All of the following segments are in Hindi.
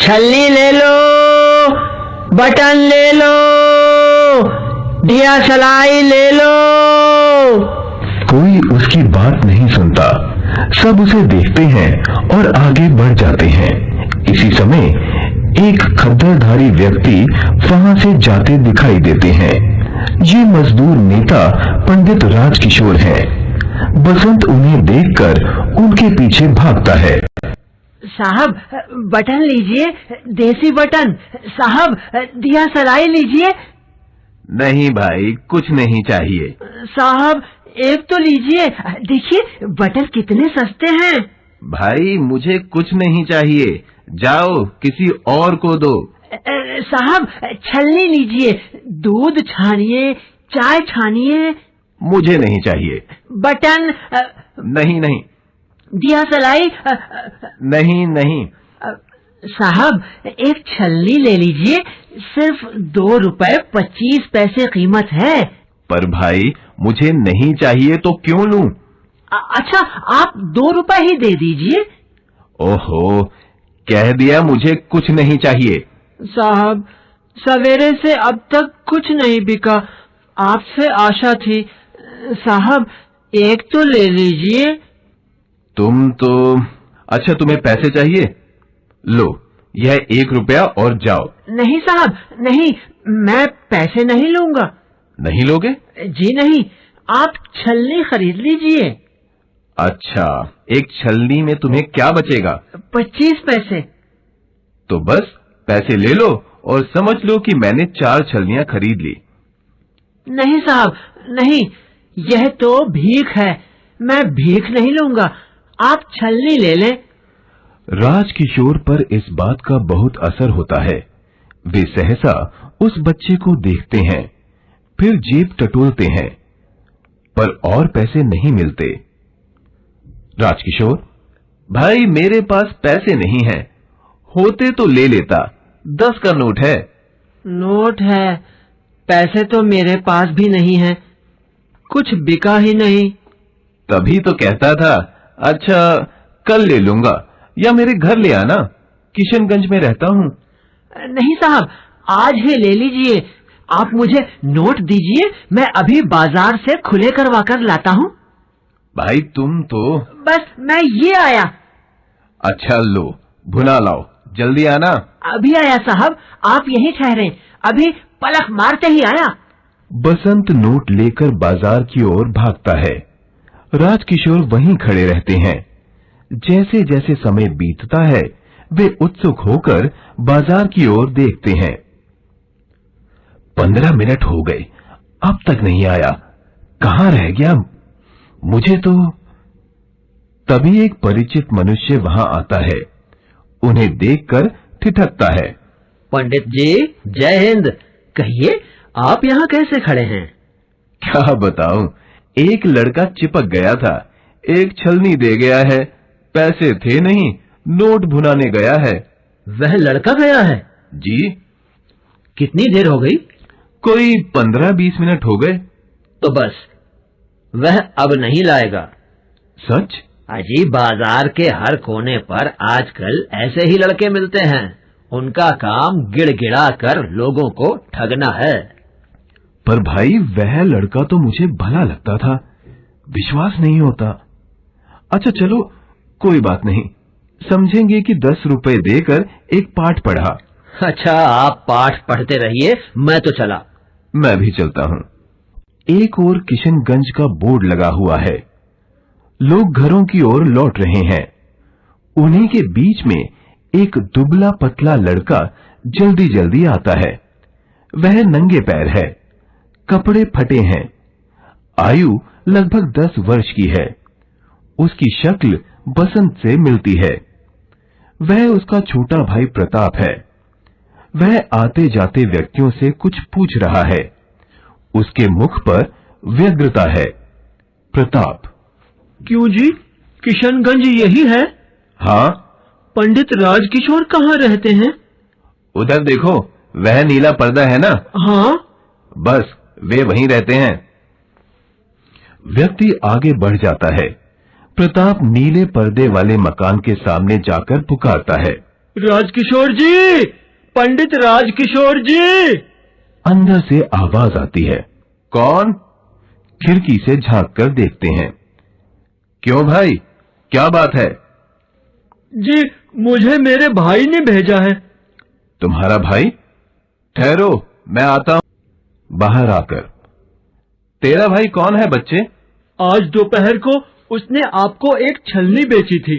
छलनी ले लो, बटन ले लो, दिया सलाई ले लो। कोई उसकी बात नहीं सुनता। सब उसे देखते हैं और आगे बढ़ जाते हैं। इसी समय एक खद्दरधारी व्यक्ति वहां से जाते दिखाई देते हैं। ये मजदूर नेता पंडित राजकिशोर है। बसंत उन्हें देखकर उनके पीछे भागता है। साहब बटन लीजिए, देसी बटन। साहब दिया सलाई लीजिए। नहीं भाई, कुछ नहीं चाहिए। साहब एक तो लीजिए, देखिए बटन कितने सस्ते हैं। भाई मुझे कुछ नहीं चाहिए, जाओ किसी और को दो। साहब छलनी लीजिए, दूध छानिए, चाय छानिए। मुझे नहीं चाहिए। बटन नहीं नहीं। दिया सलाई नहीं नहीं। साहब एक छलनी ले लीजिए, सिर्फ 2 रुपए 25 पैसे कीमत है। पर भाई मुझे नहीं चाहिए तो क्यों लूं? अच्छा आप 2 रुपए ही दे दीजिए। ओहो, कह दिया मुझे कुछ नहीं चाहिए। साहब सवेरे से अब तक कुछ नहीं बिका, आपसे आशा थी। साहब एक तो ले लीजिए। तुम तो अच्छा, तुम्हें पैसे चाहिए? लो यह 1 रुपया और जाओ। नहीं साहब नहीं, मैं पैसे नहीं लूंगा। नहीं लोगे? जी नहीं, आप छलनी खरीद लीजिए। अच्छा, एक छलनी में तुम्हें क्या बचेगा? 25 पैसे। तो बस पैसे ले लो और समझ लो कि मैंने 4 छलनियां खरीद ली। नहीं साहब नहीं, यह तो भीख है, मैं भीख नहीं लूंगा, आप छलनी ले लें। राजकिशोर पर इस बात का बहुत असर होता है। वे सहसा उस बच्चे को देखते हैं, फिर जेब टटोलते हैं, पर और पैसे नहीं मिलते। राजकिशोर, भाई मेरे पास पैसे नहीं हैं, होते तो ले लेता, 10 का नोट है। नोट है, पैसे तो मेरे पास भी नहीं है, कुछ बिका ही नहीं। तभी तो कहता था। अच्छा कल ले लूंगा, या मेरे घर ले आना, किशनगंज में रहता हूँ। नहीं साहब, आज ही ले लीजिए। आप मुझे नोट दीजिए, मैं अभी बाजार से खुले करवा कर लाता हूँ। भाई तुम तो। बस मैं ये आया। अच्छा लो, भुना लाओ, जल्दी आना। अभी आया साहब, आप यहीं ठहरे, अभी पलक मारते ही आया। बसंत नोट लेकर बाजार की ओर भागता है। राजकिशोर वहीं खड़े रहते हैं। जैसे जैसे समय बीतता है, वे उत्सुक होकर बाजार की ओर देखते हैं। 15 मिनट हो गए, अब तक नहीं आया, कहाँ रह गया? मुझे तो। तभी एक परिचित मनुष्य वहां आता है। उन्हें देखकर ठिठकता है। पंडित जी जय हिंद, कहिए आप यहाँ कैसे खड़े हैं? क्या बताऊं, एक लड़का चिपक गया था, एक छलनी दे गया है, पैसे थे नहीं, नोट भुनाने गया है। वह लड़का गया है? जी। कितनी देर हो गई? कोई 15-20 मिनट हो गए। तो बस वह अब नहीं लाएगा। सच? अजी बाजार के हर कोने पर आजकल ऐसे ही लड़के मिलते हैं, उनका काम गिड़गिड़ा कर लोगों को ठगना है। पर भाई वह लड़का तो मुझे भला लगता था, विश्वास नहीं होता। अच्छा चलो कोई बात नहीं, समझेंगे कि 10 रुपए देकर एक पाठ पढ़ा। अच्छा आप पाठ पढ़ते रहिए, मैं तो चला। मैं भी चलता हूँ। एक ओर किशनगंज का बोर्ड लगा हुआ है, लोग घरों की ओर लौट रहे हैं। उन्हीं के बीच में एक दुबला पतला लड़का जल्दी जल्दी आता है। वह नंगे पैर है, कपड़े फटे हैं, आयु लगभग 10 वर्ष की है। उसकी शक्ल बसंत से मिलती है। वह उसका छोटा भाई प्रताप है। वह आते जाते व्यक्तियों से कुछ पूछ रहा है। उसके मुख पर व्यग्रता है। प्रताप, क्यों जी, किशनगंज यही है? हाँ। पंडित राजकिशोर कहाँ रहते हैं? उधर देखो, वह नीला पर्दा है ना? हाँ। बस वे वहीं रहते हैं। व्यक्ति आगे बढ़ जाता है। प्रताप नीले पर्दे वाले मकान के सामने जाकर पुकारता है। राजकिशोर जी, पंडित राजकिशोर जी। अंदर से आवाज आती है। कौन? खिड़की से झांक कर देखते हैं। क्यों भाई, क्या बात है? जी, मुझे मेरे भाई ने भेजा है। तुम्हारा भाई? ठहरो, मैं आता हूं। बाहर आकर, तेरा भाई कौन है बच्चे? आज दोपहर को उसने आपको एक छलनी बेची थी।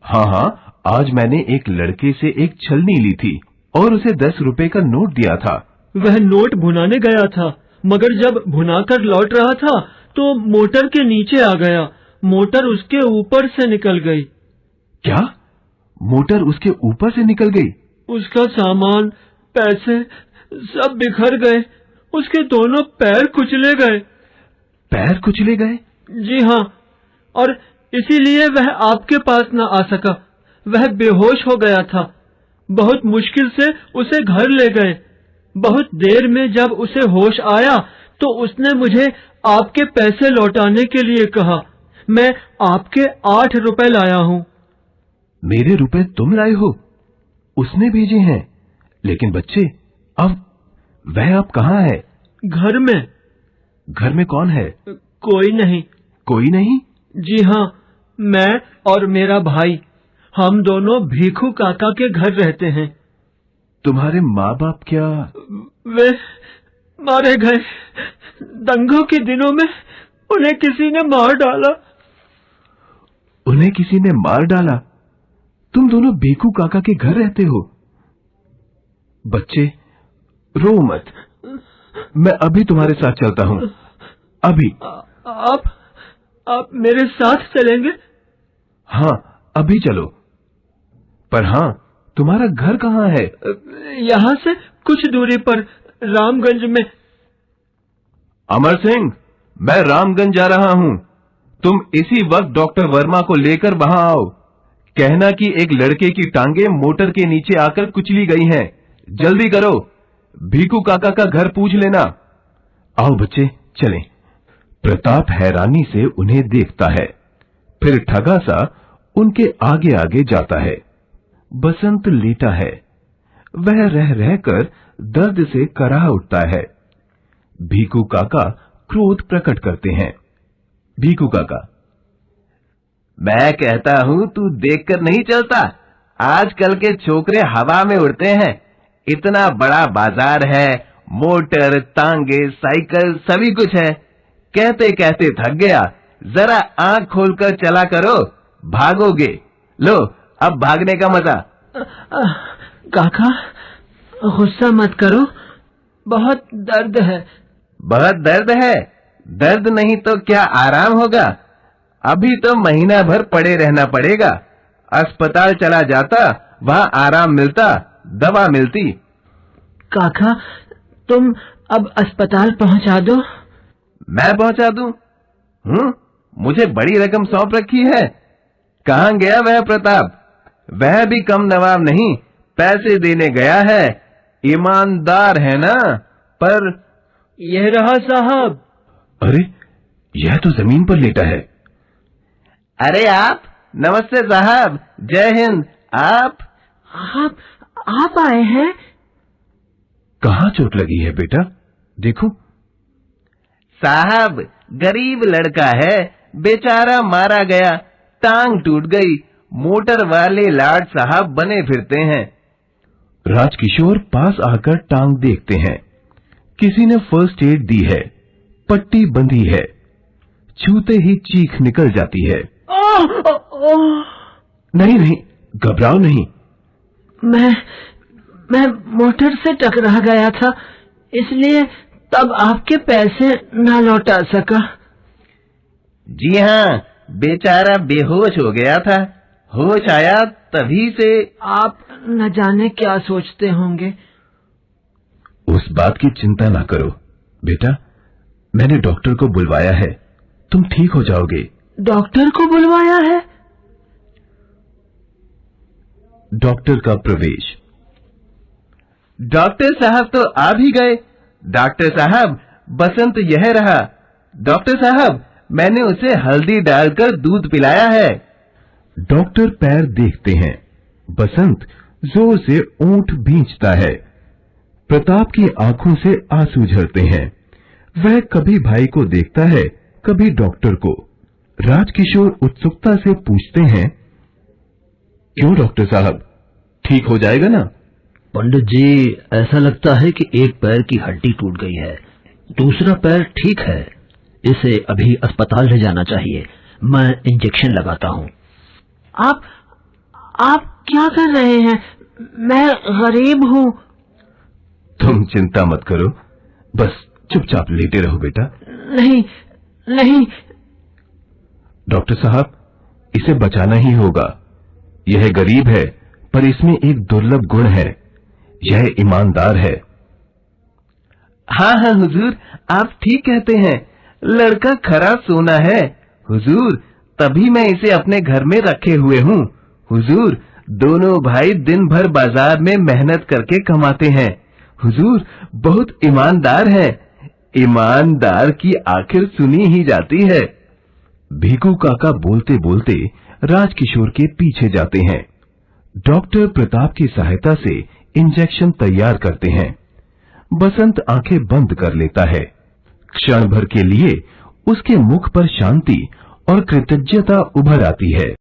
हाँ हाँ, आज मैंने एक लड़के से एक छलनी ली थी और उसे 10 रुपए का नोट दिया था। वह नोट भुनाने गया था, मगर जब भुनाकर लौट रहा था तो मोटर के नीचे आ गया। मोटर उसके ऊपर से निकल गई। क्या? मोटर उसके ऊपर से निकल गई? उसका सामान, पैसे सब बिखर गए। उसके दोनों पैर कुचले गए। पैर कुचले गए? जी हाँ, और इसीलिए वह आपके पास न आ सका। वह बेहोश हो गया था। बहुत मुश्किल से उसे घर ले गए। बहुत देर में जब उसे होश आया तो उसने मुझे आपके पैसे लौटाने के लिए कहा। मैं आपके 8 रुपए लाया हूँ। मेरे रुपए तुम लाए हो? उसने भेजे हैं। लेकिन बच्चे, अब वह अब कहाँ है? घर में। घर में कौन है? कोई नहीं। कोई नहीं? जी हाँ, मैं और मेरा भाई, हम दोनों भीखू काका के घर रहते हैं। तुम्हारे माँ बाप क्या? वे मारे गए। दंगों के दिनों में उन्हें किसी ने मार डाला। उन्हें किसी ने मार डाला? तुम दोनों भीखू काका के घर रहते हो? बच्चे, रो मत, मैं अभी तुम्हारे साथ चलता हूँ। अभी। आप मेरे साथ चलेंगे? हाँ, अभी चलो। पर हाँ, तुम्हारा घर कहाँ है? यहाँ से कुछ दूरी पर, रामगंज में। अमर सिंह, मैं रामगंज जा रहा हूँ। तुम इसी वक्त डॉक्टर वर्मा को लेकर वहां आओ। कहना कि एक लड़के की टांगे मोटर के नीचे आकर कुचली गई हैं। जल्दी करो, भीखू काका का घर पूछ लेना। आओ बच्चे, चलें। प्रताप हैरानी से उन्हें देखता है, फिर ठगा सा उनके आगे आगे जाता है। बसंत लेटा है। वह रह रहकर दर्द से कराह उठता है। भीखू काका क्रोध प्रकट करते हैं। भीखू काका, मैं कहता हूं तू देखकर नहीं चलता। आजकल के छोकरे हवा में उड़ते हैं। इतना बड़ा बाजार है, मोटर, तांगे, साइकिल सभी कुछ है। कहते कहते थक गया। जरा आंख खोलकर चला करो, भागोगे। लो, अब भागने का मजा। काका, गुस्सा मत करो, बहुत दर्द है। बहुत दर्द है? दर्द नहीं तो क्या आराम होगा? अभी तो महीना भर पड़े रहना पड़ेगा। अस्पताल चला जाता, वहां आराम मिलता, दवा मिलती। काका, तुम अब अस्पताल पहुंचा दो। मैं पहुंचा दूं? मुझे बड़ी रकम सौंप रखी है। कहां गया वह प्रताप? वह भी कम नवाब नहीं, पैसे देने गया है। ईमानदार है ना? पर यह रहा साहब। अरे, यह तो जमीन पर लेटा है। अरे आप, नमस्ते साहब, जय हिंद। आप आए हैं? कहाँ चोट लगी है बेटा? देखो। साहब, गरीब लड़का है, बेचारा मारा गया, टांग टूट गई। मोटर वाले लाड साहब बने फिरते हैं। राजकिशोर पास आकर टांग देखते हैं। किसी ने फर्स्ट एड दी है, पट्टी बंधी है। छूते ही चीख निकल जाती है। नहीं नहीं, घबराओ नहीं। मैं मोटर से टकरा गया था, इसलिए तब आपके पैसे न लौटा सका। जी हाँ, बेचारा बेहोश हो गया था। होश आया तभी से। आप न जाने क्या सोचते होंगे। उस बात की चिंता ना करो बेटा, मैंने डॉक्टर को बुलवाया है। तुम ठीक हो जाओगे। डॉक्टर को बुलवाया है? डॉक्टर का प्रवेश। डॉक्टर साहब तो आ भी गए। डॉक्टर साहब, बसंत यह रहा। डॉक्टर साहब, मैंने उसे हल्दी डालकर दूध पिलाया है। डॉक्टर पैर देखते हैं। बसंत जोर से ऊंट भींचता है। प्रताप की आंखों से आंसू झरते हैं। वह कभी भाई को देखता है, कभी डॉक्टर को। राजकिशोर उत्सुकता से पूछते हैं, क्यों डॉक्टर साहब, ठीक हो जाएगा ना? पंडित जी, ऐसा लगता है कि एक पैर की हड्डी टूट गई है, दूसरा पैर ठीक है। इसे अभी अस्पताल ले जाना चाहिए। मैं इंजेक्शन लगाता हूँ। आप क्या कर रहे हैं? मैं गरीब हूँ। तुम चिंता मत करो, बस चुपचाप लेटे रहो बेटा। नहीं। डॉक्टर साहब, इसे बचाना ही होगा। यह गरीब है, पर इसमें एक दुर्लभ गुण है। यह ईमानदार है। हाँ हुजूर, आप ठीक कहते हैं। लड़का खरा सोना है हुजूर, तभी मैं इसे अपने घर में रखे हुए हूँ। हुजूर, दोनों भाई दिन भर बाजार में मेहनत करके कमाते हैं। हुजूर, बहुत ईमानदार है। ईमानदार की आखिर सुनी ही जाती है। भीखू काका बोलते बोलते राजकिशोर के पीछे जाते हैं। डॉक्टर प्रताप की सहायता से इंजेक्शन तैयार करते हैं। बसंत आंखें बंद कर लेता है। क्षण भर के लिए उसके मुख पर शांति और कृतज्ञता उभर आती है।